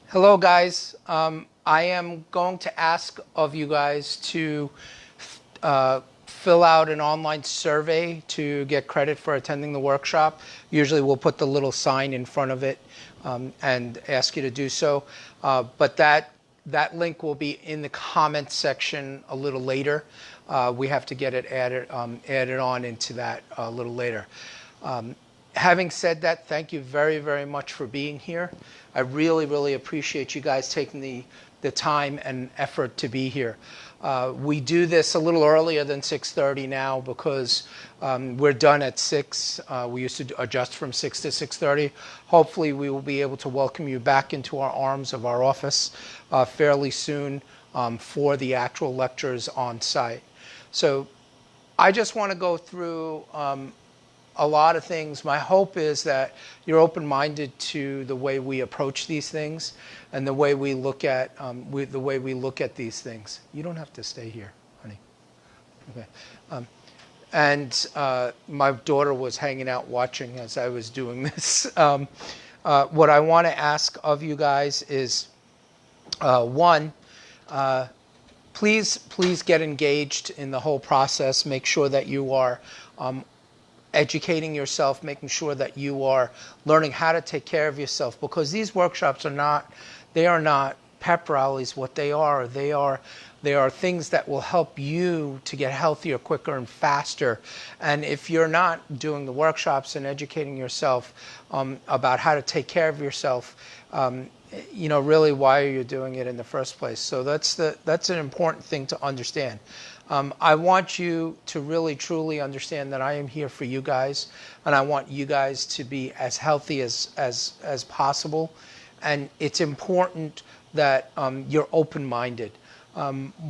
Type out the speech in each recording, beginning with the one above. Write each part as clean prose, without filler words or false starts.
Hello, guys. I am going to ask of you guys to fill out an online survey to get credit for attending the workshop. Usually we'll put the little sign in front of it and ask you to do so. But that link will be in the comments section a little later. We have to get it added on into that a little later. Having said that, thank you very, very much for being here. I really, really appreciate you guys taking the time and effort to be here. We do this a little earlier than 6:30 now because we're done at 6. We used to adjust from 6 to 6:30. Hopefully we will be able to welcome you back into our arms of our office fairly soon for the actual lectures on site. So I just want to go through a lot of things. My hope is that you're open-minded to the way we approach these things and the way we look at these things. You don't have to stay here, honey. Okay. My daughter was hanging out watching as I was doing this. What I want to ask of you guys is, one, please get engaged in the whole process. Make sure that you are educating yourself, making sure that you are learning how to take care of yourself, because these workshops are not pep rallies. What they are things that will help you to get healthier quicker and faster. And if you're not doing the workshops and educating yourself about how to take care of yourself, really, why are you doing it in the first place? So that's an important thing to understand. I want you to really, truly understand that I am here for you guys, and I want you guys to be as healthy as possible. And it's important that you're open-minded.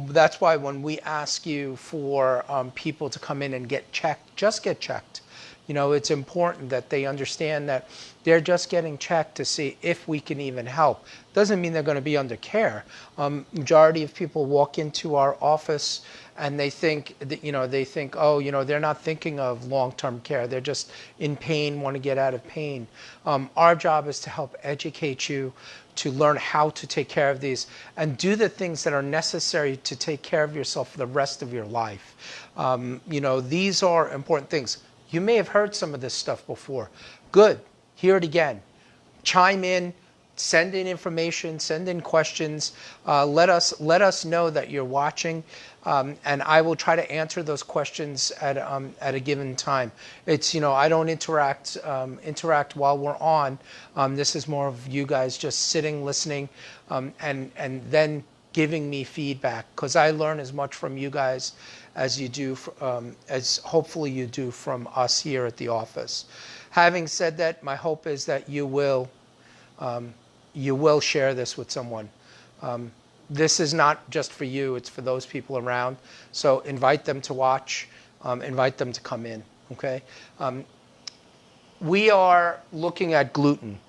That's why when we ask you for people to come in and get checked, just get checked. It's important that they understand that they're just getting checked to see if we can even help. Doesn't mean they're going to be under care. Majority of people walk into our office and they think, they're not thinking of long-term care. They're just in pain, want to get out of pain. Our job is to help educate you to learn how to take care of these and do the things that are necessary to take care of yourself for the rest of your life. These are important things. You may have heard some of this stuff before. Good. Hear it again. Chime in. Send in information. Send in questions. Let us know that you're watching, and I will try to answer those questions at a given time. It's I don't interact while we're on. This is more of you guys just sitting, listening, and then giving me feedback, because I learn as much from you guys as you do, as hopefully you do from us here at the office. Having said that, my hope is that you will share this with someone. This is not just for you, it's for those people around. So invite them to watch, invite them to come in, okay? We are looking at gluten.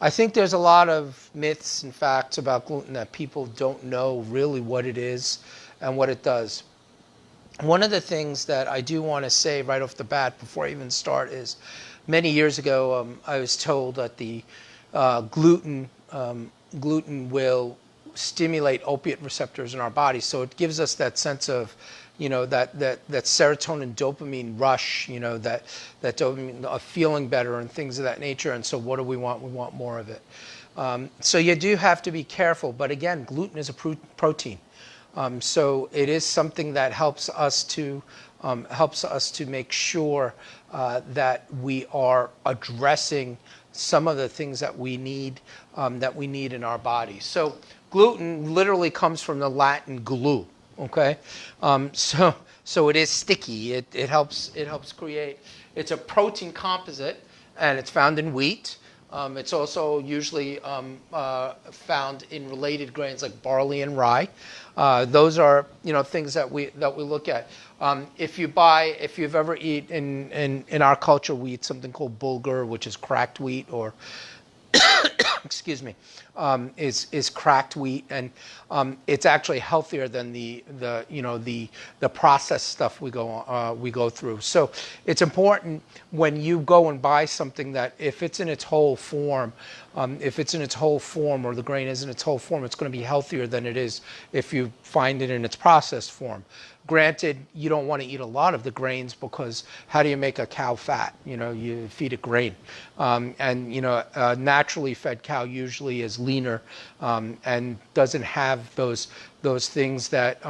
I think there's a lot of myths and facts about gluten that people don't know really what it is and what it does. One of the things that I do want to say right off the bat before I even start is, many years ago I was told that the gluten will stimulate opiate receptors in our body, so it gives us that sense of that serotonin dopamine rush, that dopamine of feeling better and things of that nature. And so what do we want? We want more of it. So you do have to be careful, but again, gluten is a protein. So it is something that helps us to make sure that we are addressing some of the things that we need in our body. So gluten literally comes from the Latin glue. Okay, so it is sticky. It helps create. It's a protein composite, and it's found in wheat. It's also usually found in related grains like barley and rye. Those are things that we look at. If you've ever eaten in our culture, we eat something called bulgur, which is cracked wheat, or excuse me, is cracked wheat, and it's actually healthier than the processed stuff we go through. So it's important when you go and buy something that if it's in its whole form, or the grain is in its whole form, it's going to be healthier than it is if you find it in its processed form. Granted, you don't want to eat a lot of the grains because how do you make a cow fat? You feed it grain. And a naturally fed cow usually is leaner and doesn't have those things that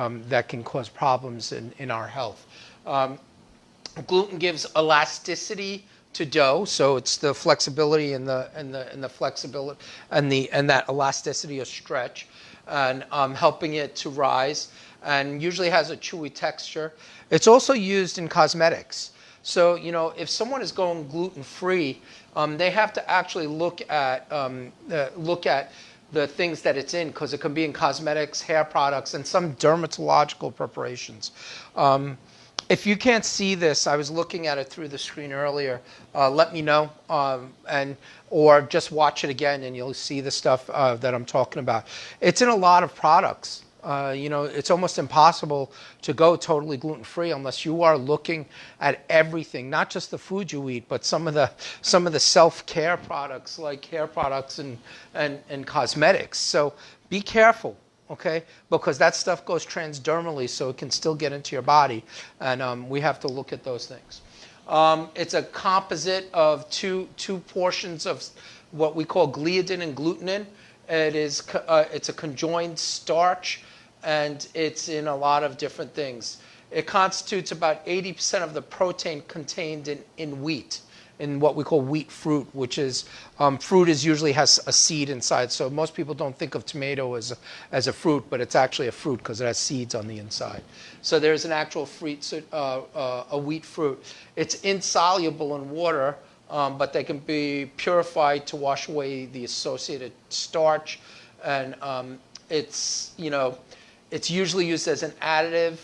can cause problems in our health. Gluten gives elasticity to dough, so it's the flexibility and the flexibility and that elasticity of stretch, and helping it to rise, and usually has a chewy texture. It's also used in cosmetics. So if someone is going gluten-free, they have to actually look at the things that it's in, because it can be in cosmetics, hair products, and some dermatological preparations. If you can't see this, I was looking at it through the screen earlier. Let me know, or just watch it again, and you'll see the stuff that I'm talking about. It's in a lot of products. It's almost impossible to go totally gluten-free unless you are looking at everything, not just the food you eat, but some of the self-care products like hair products and cosmetics. So be careful. Okay, because that stuff goes transdermally, so it can still get into your body, and we have to look at those things. It's a composite of two portions of what we call gliadin and glutenin. It's a conjoined starch, and it's in a lot of different things. It constitutes about 80% of the protein contained in wheat, in what we call wheat fruit, which is fruit usually has a seed inside. So most people don't think of tomato as a fruit, but it's actually a fruit because it has seeds on the inside. So there's an actual a wheat fruit. It's insoluble in water, but they can be purified to wash away the associated starch, and it's usually used as an additive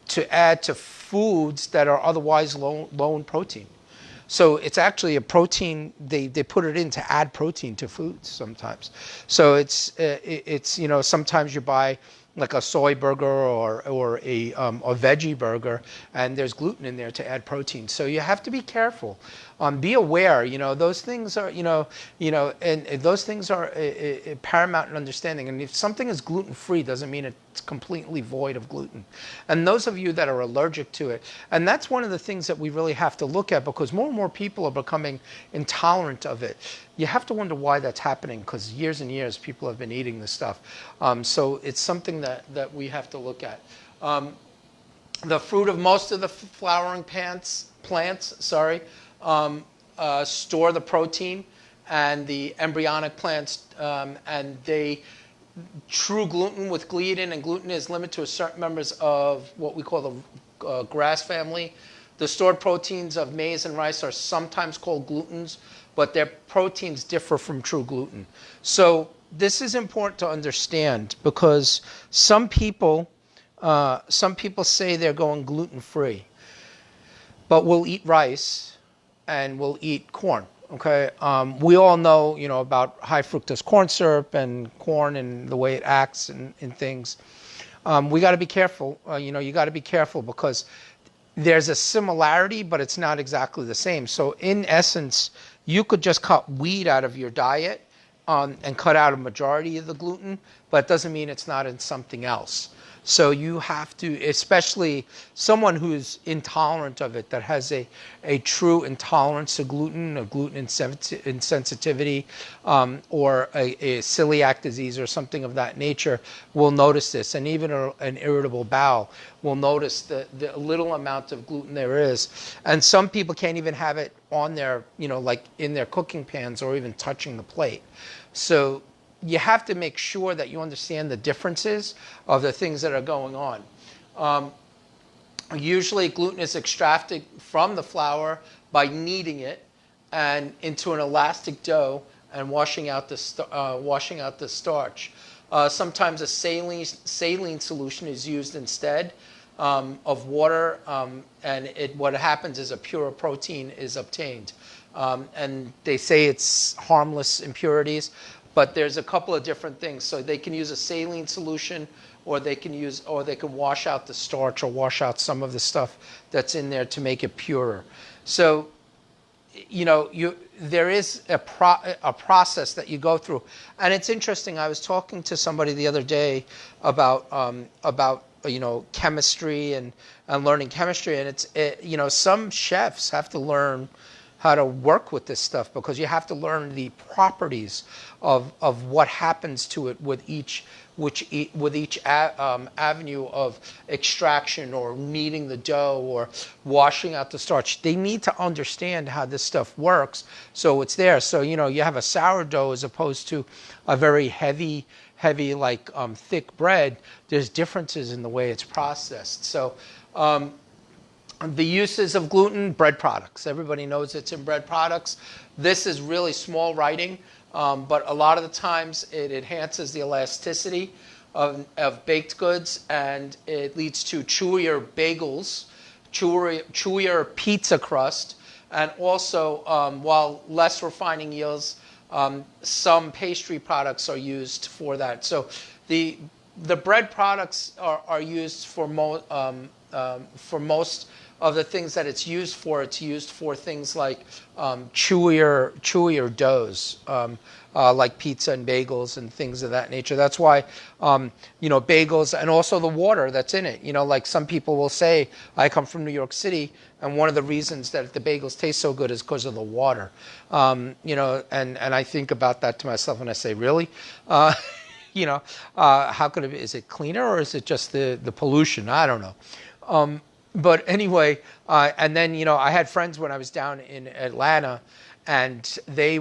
to add to foods that are otherwise low in protein. So it's actually a protein. They put it in to add protein to foods sometimes. So it's sometimes you buy like a soy burger or a veggie burger, and there's gluten in there to add protein. So you have to be careful. Be aware. Those things are and those things are paramount in understanding. And if something is gluten-free, doesn't mean it's completely void of gluten. And those of you that are allergic to it, and that's one of the things that we really have to look at, because more and more people are becoming intolerant of it. You have to wonder why that's happening, because years and years people have been eating this stuff. So it's something that we have to look at. The fruit of most of the flowering plants, store the protein, and the embryonic plants, and true gluten with gliadin, and gluten is limited to a certain members of what we call the grass family. The stored proteins of maize and rice are sometimes called glutens, but their proteins differ from true gluten. So this is important to understand, because some people say they're going gluten-free, but will eat rice and will eat corn. Okay, we all know about high fructose corn syrup and corn and the way it acts and things. We got to be careful. You got to be careful, because there's a similarity, but it's not exactly the same. So in essence, you could just cut wheat out of your diet and cut out a majority of the gluten, but it doesn't mean it's not in something else. So you have to, especially someone who's intolerant of it, that has a true intolerance to gluten, a gluten insensitivity, or a celiac disease or something of that nature, will notice this. And even an irritable bowel will notice the little amount of gluten there is. And some people can't even have it on their, like in their cooking pans or even touching the plate. So you have to make sure that you understand the differences of the things that are going on. Usually gluten is extracted from the flour by kneading it and into an elastic dough and washing out the starch. Sometimes a saline solution is used instead of water, and what happens is a pure protein is obtained. and they say it's harmless impurities, but there's a couple of different things. So they can use a saline solution, or they can wash out the starch or wash out some of the stuff that's in there to make it purer. So, there is a process that you go through, and it's interesting. I was talking to somebody the other day about chemistry and learning chemistry, and some chefs have to learn how to work with this stuff, because you have to learn the properties of what happens to it with each avenue of extraction, or kneading the dough, or washing out the starch. They need to understand how this stuff works, so it's there. So you have a sourdough as opposed to a very heavy like thick bread. There's differences in the way it's processed. So the uses of gluten: bread products. Everybody knows it's in bread products. This is really small writing, but a lot of the times it enhances the elasticity of baked goods, and it leads to chewier bagels, chewier pizza crust, and also, while less refining yields, some pastry products are used for that. So the bread products are used for most of the things that it's used for. It's used for things like chewier doughs, like pizza and bagels and things of that nature. That's why, bagels, and also the water that's in it. Like some people will say, I come from New York City, and one of the reasons that the bagels taste so good is because of the water. And I think about that to myself, and I say, really? How could it be? Is it cleaner, or is it just the pollution? I don't know. But anyway, and then, I had friends when I was down in Atlanta, and we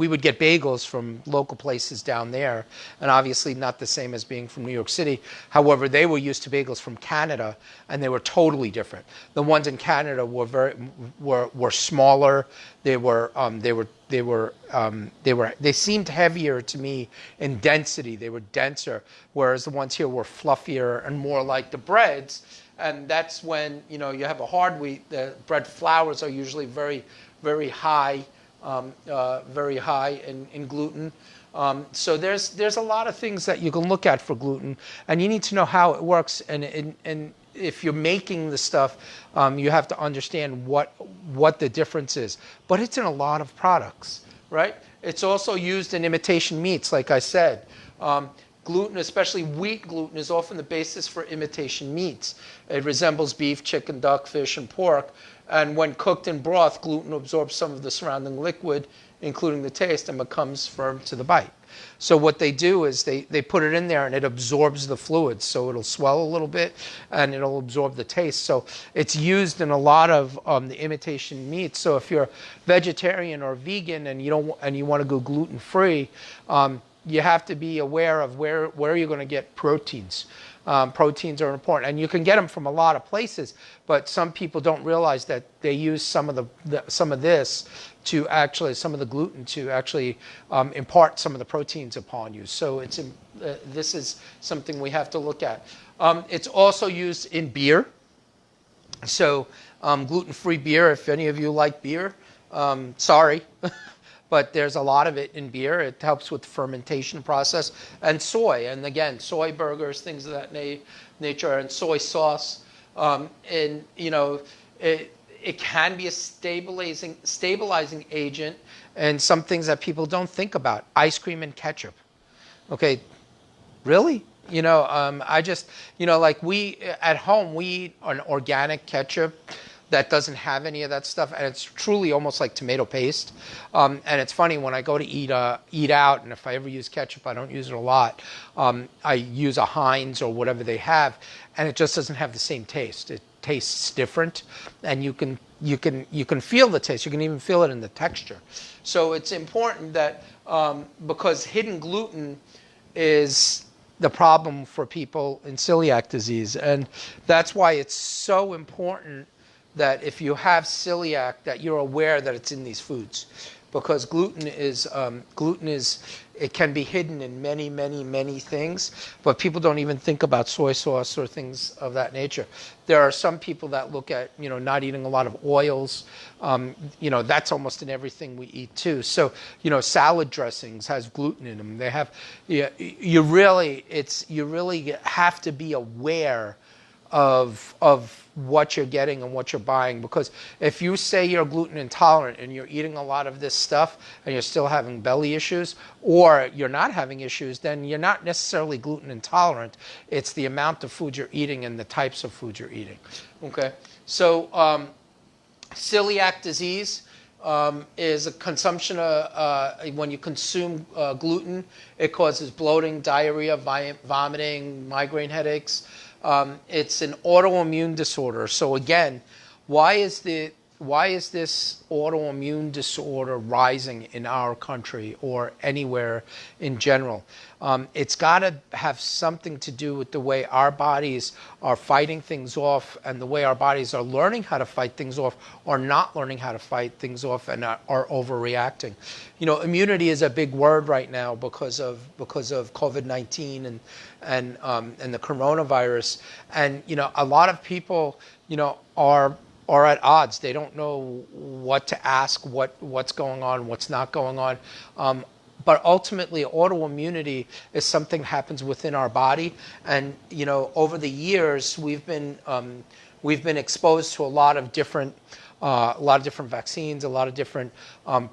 would get bagels from local places down there, and obviously not the same as being from New York City. However, they were used to bagels from Canada, and they were totally different. The ones in Canada were smaller. They seemed heavier to me in density. They were denser, whereas the ones here were fluffier and more like the breads. And that's when you have a hard wheat. The bread flours are usually very, very high, in gluten. So there's a lot of things that you can look at for gluten, and you need to know how it works. And if you're making the stuff, you have to understand what the difference is. But it's in a lot of products, right? It's also used in imitation meats, like I said. Gluten, especially wheat gluten, is often the basis for imitation meats. It resembles beef, chicken, duck, fish, and pork. And when cooked in broth, gluten absorbs some of the surrounding liquid, including the taste, and becomes firm to the bite. So what they do is they put it in there, and it absorbs the fluids. So it'll swell a little bit, and it'll absorb the taste. So it's used in a lot of the imitation meats. So if you're vegetarian or vegan and you want to go gluten-free, you have to be aware of where you're going to get proteins. Proteins are important, and you can get them from a lot of places. But some people don't realize that they use some of this to actually, some of the gluten to actually impart some of the proteins upon you. So this is something we have to look at. It's also used in beer. So gluten-free beer. If any of you like beer, sorry. But there's a lot of it in beer. It helps with the fermentation process. And soy, and again, soy burgers, things of that nature, and soy sauce. It can be a stabilizing agent, and some things that people don't think about. Ice cream and ketchup. Okay, really? I just, like we at home, we eat an organic ketchup that doesn't have any of that stuff, and it's truly almost like tomato paste. And it's funny, when I go to eat out, and if I ever use ketchup, I don't use it a lot. I use a Heinz or whatever they have, and it just doesn't have the same taste. It tastes different, and you can feel the taste. You can even feel it in the texture. So it's important that because hidden gluten is the problem for people in celiac disease, and that's why it's so important that if you have celiac, that you're aware that it's in these foods. because gluten is it can be hidden in many, many, many things, but people don't even think about soy sauce or things of that nature. There are some people that look at, not eating a lot of oils. That's almost in everything we eat too. So, salad dressings has gluten in them. They have, you really have to be aware of what you're getting and what you're buying, because if you say you're gluten intolerant and you're eating a lot of this stuff and you're still having belly issues, or you're not having issues, then you're not necessarily gluten intolerant. It's the amount of food you're eating and the types of food you're eating. Okay, so celiac disease is a consumption of, when you consume gluten, it causes bloating, diarrhea, vomiting, migraine headaches. It's an autoimmune disorder. So again, why is this autoimmune disorder rising in our country or anywhere in general? It's got to have something to do with the way our bodies are fighting things off, and the way our bodies are learning how to fight things off or not learning how to fight things off and are overreacting. Immunity is a big word right now because of COVID-19 and the coronavirus, and a lot of people are at odds. They don't know what to ask, what's going on, what's not going on. But ultimately, autoimmunity is something that happens within our body. And over the years, we've been exposed to a lot of different vaccines, a lot of different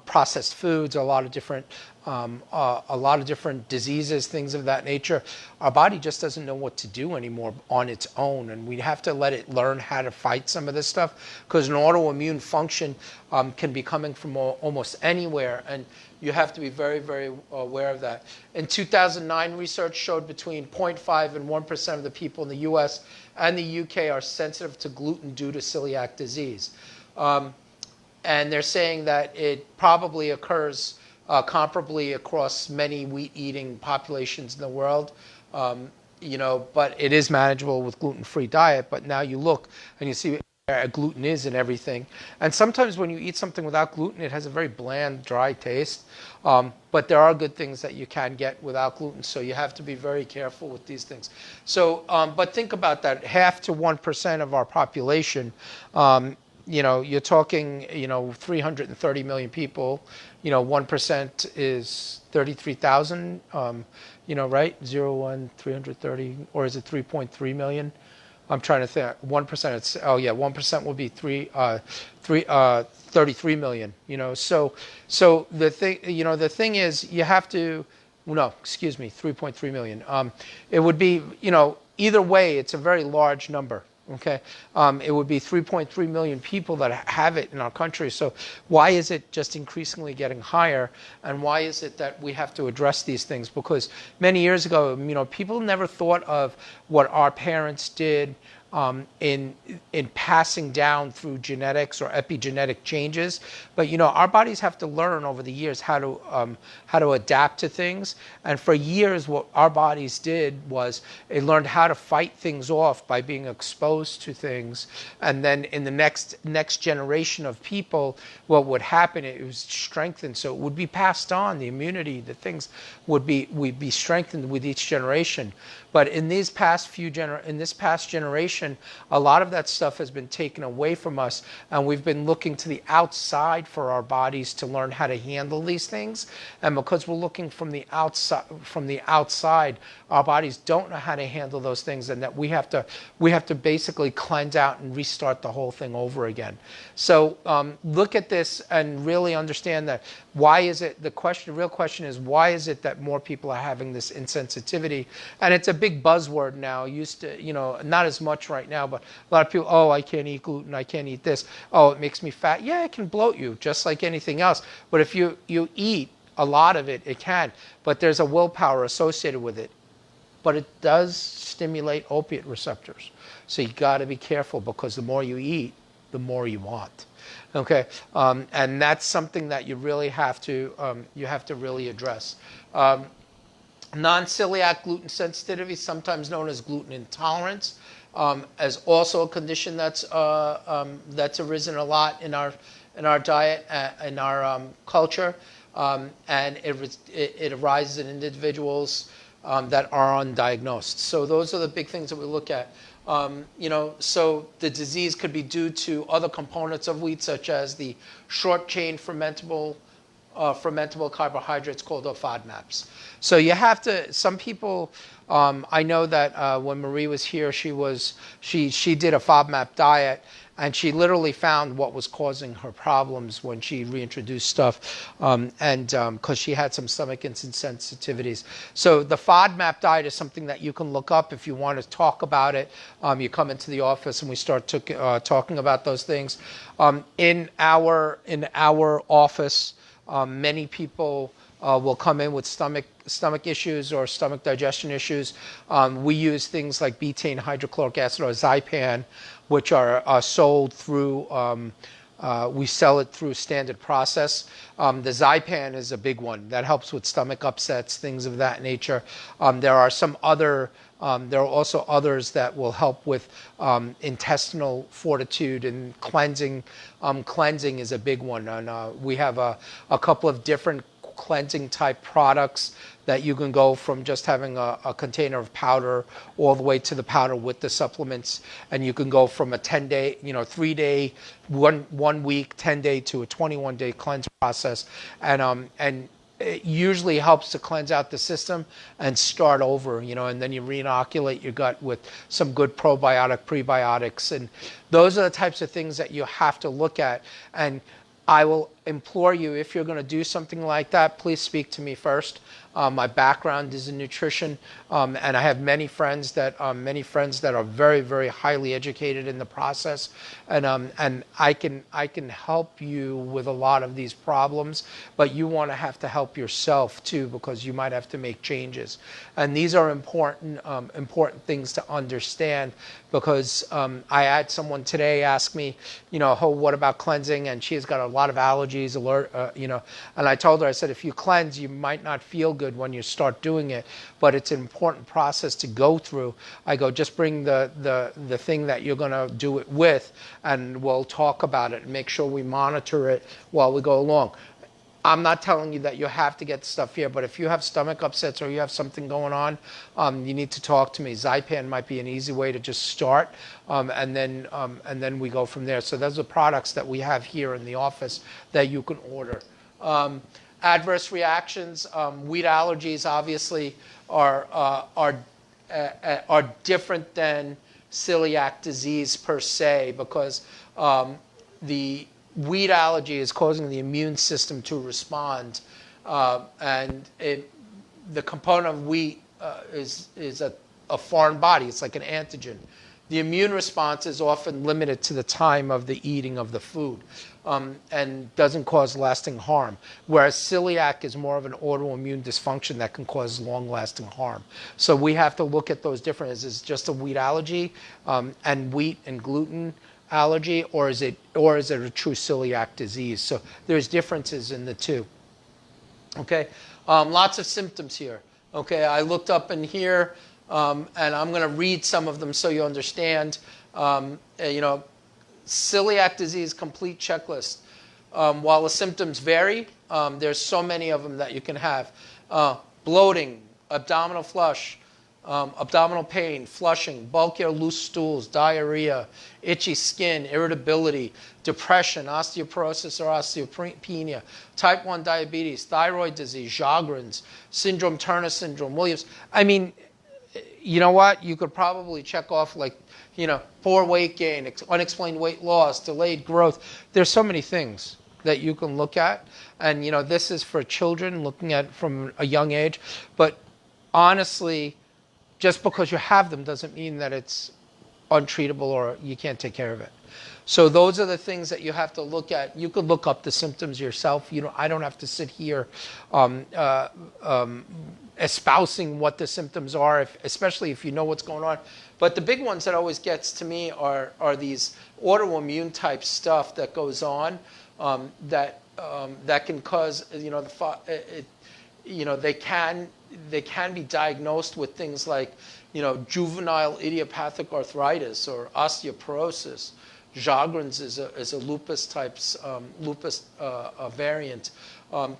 processed foods, a lot of different diseases, things of that nature. Our body just doesn't know what to do anymore on its own, and we have to let it learn how to fight some of this stuff, because an autoimmune function can be coming from almost anywhere, and you have to be very, very aware of that. In 2009, research showed between 0.5 and 1% of the people in the US and the UK are sensitive to gluten due to celiac disease. And they're saying that it probably occurs comparably across many wheat-eating populations in the world. But it is manageable with gluten-free diet. But now you look and you see where gluten is in everything. And sometimes when you eat something without gluten, it has a very bland, dry taste. But there are good things that you can get without gluten, so you have to be very careful with these things. So, but think about that: 0.5 to 1% of our population. You're talking, 330 million people. 1% is 33,000. Right? 330, or is it 3.3 million? I'm trying to think. 1%. 1% will be 33 million. So the thing is, you have to. No, excuse me, 3.3 million. It would be, either way, it's a very large number. Okay, it would be 3.3 million people that have it in our country. So why is it just increasingly getting higher? And why is it that we have to address these things? Because many years ago, people never thought of what our parents did in passing down through genetics or epigenetic changes. But our bodies have to learn over the years how to adapt to things. And for years, what our bodies did was it learned how to fight things off by being exposed to things. And then in the next generation of people, what would happen? It was strengthened, so it would be passed on. The immunity, the things would be strengthened with each generation. But in this past generation, a lot of that stuff has been taken away from us, and we've been looking to the outside for our bodies to learn how to handle these things. And because we're looking from the outside, our bodies don't know how to handle those things, and that we have to basically cleanse out and restart the whole thing over again. So look at this and really understand that. Why is it? The real question is, why is it that more people are having this insensitivity? And it's a big buzzword now. Used to, not as much right now, but a lot of people, oh, I can't eat gluten, I can't eat this. Oh, it makes me fat. Yeah, it can bloat you just like anything else. But if you eat a lot of it, it can. But there's a willpower associated with it. But it does stimulate opiate receptors. So you got to be careful, because the more you eat, the more you want. Okay, and that's something that you really have to really address. Non-celiac gluten sensitivity, sometimes known as gluten intolerance, is also a condition that's arisen a lot in in our diet, in our culture, and it arises in individuals that are undiagnosed. So those are the big things that we look at. So the disease could be due to other components of wheat, such as the short-chain fermentable carbohydrates called FODMAPs. So you have to. Some people, I know that when Marie was here, she did a FODMAP diet, and she literally found what was causing her problems when she reintroduced stuff, and because she had some stomach insensitivities. So the FODMAP diet is something that you can look up if you want to talk about it. You come into the office and we start talking about those things. In our office, many people will come in with stomach issues or stomach digestion issues. We use things like betaine hydrochloric acid or Zypan, which are sold through, we sell it through standard process. The Zypan is a big one that helps with stomach upsets, things of that nature. There are also others that will help with intestinal fortitude and cleansing. Cleansing is a big one. And we have a couple of different cleansing type products that you can go from just having a container of powder all the way to the powder with the supplements, and you can go from a 10-day, 3-day, 1 week, 10-day to a 21-day cleanse process, and it usually helps to cleanse out the system and start over, and then you reinoculate your gut with some good probiotic, prebiotics, and those are the types of things that you have to look at. And I will implore you, if you're going to do something like that, please speak to me first. My background is in nutrition, and I have many friends that are very, very highly educated in the process, and I can help you with a lot of these problems. But you want to have to help yourself too, because you might have to make changes, and these are important things to understand. Because I had someone today ask me, oh, what about cleansing? And she's got a lot of allergies, and I told her, I said, if you cleanse, you might not feel good when you start doing it, but it's an important process to go through. I go, just bring the thing that you're going to do it with, and we'll talk about it and make sure we monitor it while we go along. I'm not telling you that you have to get stuff here, but if you have stomach upsets or you have something going on, you need to talk to me. Zypan might be an easy way to just start, and then we go from there. So those are products that we have here in the office that you can order. Adverse reactions, wheat allergies obviously are different than celiac disease per se, because the wheat allergy is causing the immune system to respond, and the component of wheat is a foreign body. It's like an antigen. The immune response is often limited to the time of the eating of the food, and doesn't cause lasting harm, whereas celiac is more of an autoimmune dysfunction that can cause long-lasting harm. So we have to look at those differences. Is it just a wheat allergy, and wheat and gluten allergy, or is it a true celiac disease? So there's differences in the two. Okay, lots of symptoms here. Okay, I looked up in here, and I'm going to read some of them so you understand. Celiac disease complete checklist. While the symptoms vary, there's so many of them that you can have. Bloating, abdominal flush, abdominal pain, flushing, bulky or loose stools, diarrhea, itchy skin, irritability, depression, osteoporosis or osteopenia, type 1 diabetes, thyroid disease, Sjogren's syndrome, Turner syndrome, Williams. I mean, you know what? You could probably check off poor weight gain, unexplained weight loss, delayed growth. There's so many things that you can look at. And, this is for children, looking at from a young age. But honestly, just because you have them doesn't mean that it's untreatable or you can't take care of it. So those are the things that you have to look at. You could look up the symptoms yourself. I don't have to sit here espousing what the symptoms are, especially if you know what's going on. But the big ones that always gets to me are these autoimmune type stuff that goes on, that can cause, they can be diagnosed with things like, juvenile idiopathic arthritis or osteoporosis, Sjogren's is a lupus types, lupus variant,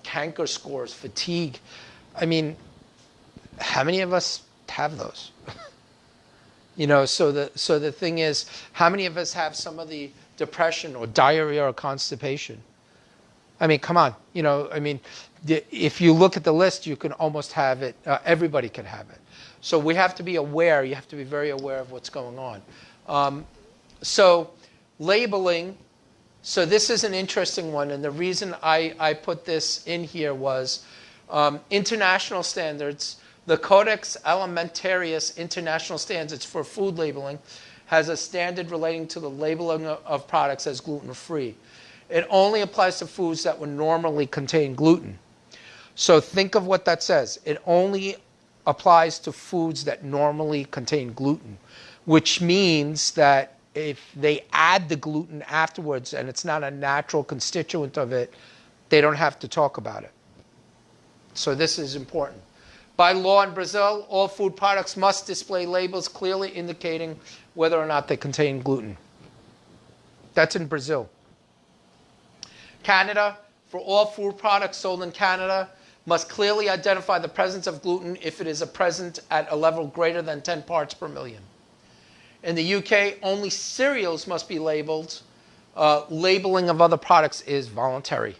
canker scores, fatigue. I mean, how many of us have those? So the thing is, how many of us have some of the depression or diarrhea or constipation? I mean, come on. If you look at the list, you can almost have it. Everybody can have it. So we have to be aware. You have to be very aware of what's going on. So labeling. So this is an interesting one. And the reason I put this in here was international standards. The Codex Alimentarius International Standards for Food Labeling has a standard relating to the labeling of products as gluten-free. It only applies to foods that would normally contain gluten. So think of what that says. It only applies to foods that normally contain gluten, which means that if they add the gluten afterwards and it's not a natural constituent of it, they don't have to talk about it. So this is important. By law in Brazil, all food products must display labels clearly indicating whether or not they contain gluten. That's in Brazil. Canada, for all food products sold in Canada, must clearly identify the presence of gluten if it is present at a level greater than 10 parts per million. In the UK, only cereals must be labeled. Labeling of other products is voluntary.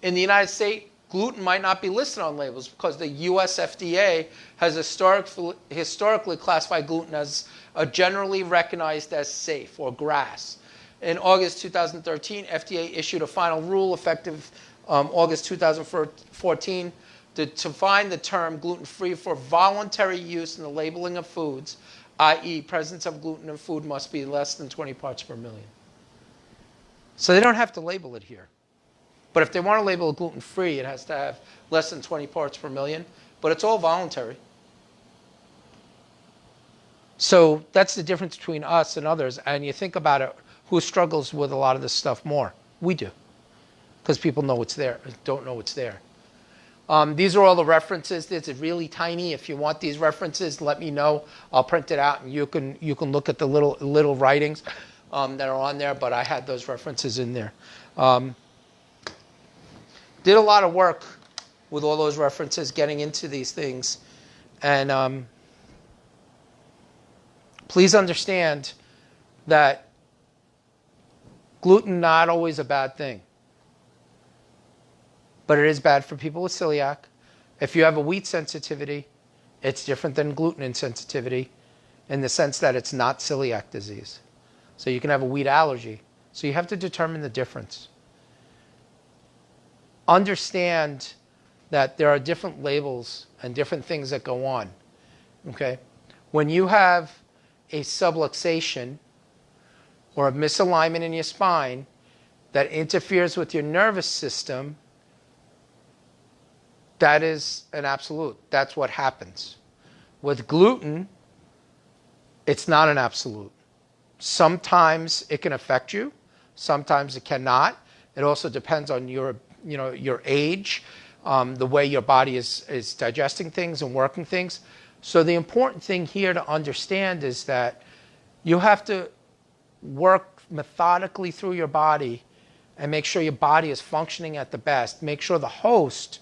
In the United States, gluten might not be listed on labels because the US FDA has historically classified gluten as generally recognized as safe, or GRAS. In August 2013, FDA issued a final rule effective August 2014 to define the term gluten-free for voluntary use in the labeling of foods, i.e. presence of gluten in food must be less than 20 parts per million. So they don't have to label it here. But if they want to label it gluten-free, it has to have less than 20 parts per million. But it's all voluntary. So that's the difference between us and others. And you think about it, who struggles with a lot of this stuff more? We do. Because people know it's there, don't know it's there. These are all the references. This is really tiny. If you want these references, let me know. I'll print it out, and you can look at the little writings that are on there. But I had those references in there. Did a lot of work with all those references, getting into these things. And please understand that gluten not always a bad thing. But it is bad for people with celiac. If you have a wheat sensitivity, it's different than gluten insensitivity in the sense that it's not celiac disease. So you can have a wheat allergy. So you have to determine the difference. Understand that there are different labels and different things that go on. Okay? When you have a subluxation or a misalignment in your spine that interferes with your nervous system, that is an absolute. That's what happens. With gluten, it's not an absolute. Sometimes it can affect you. Sometimes it cannot. It also depends on your age, the way your body is digesting things and working things. So the important thing here to understand is that you have to work methodically through your body and make sure your body is functioning at the best. Make sure the host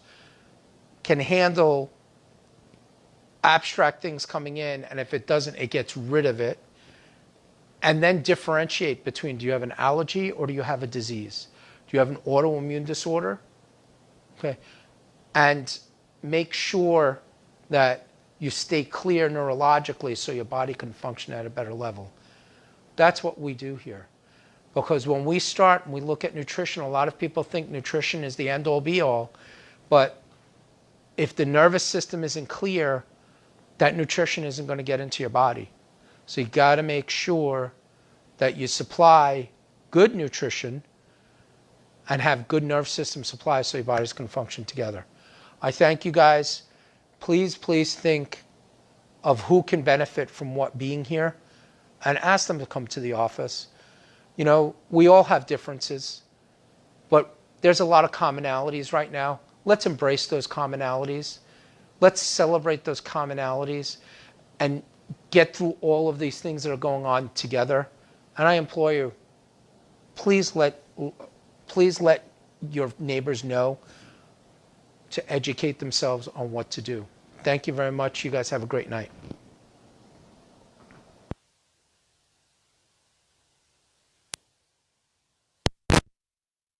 can handle abstract things coming in, and if it doesn't, it gets rid of it. And then differentiate between, do you have an allergy or do you have a disease? Do you have an autoimmune disorder? Okay. And make sure that you stay clear neurologically so your body can function at a better level. That's what we do here. Because when we start and we look at nutrition, a lot of people think nutrition is the end-all be-all. But if the nervous system isn't clear, that nutrition isn't going to get into your body. So you got to make sure that you supply good nutrition and have good nerve system supply so your bodies can function together. I thank you guys. Please, please think of who can benefit from what being here and ask them to come to the office. You know, we all have differences, but there's a lot of commonalities right now. Let's embrace those commonalities. Let's celebrate those commonalities and get through all of these things that are going on together And I implore you, please let your neighbors know to educate themselves on what to do. Thank you very much. You guys have a great night.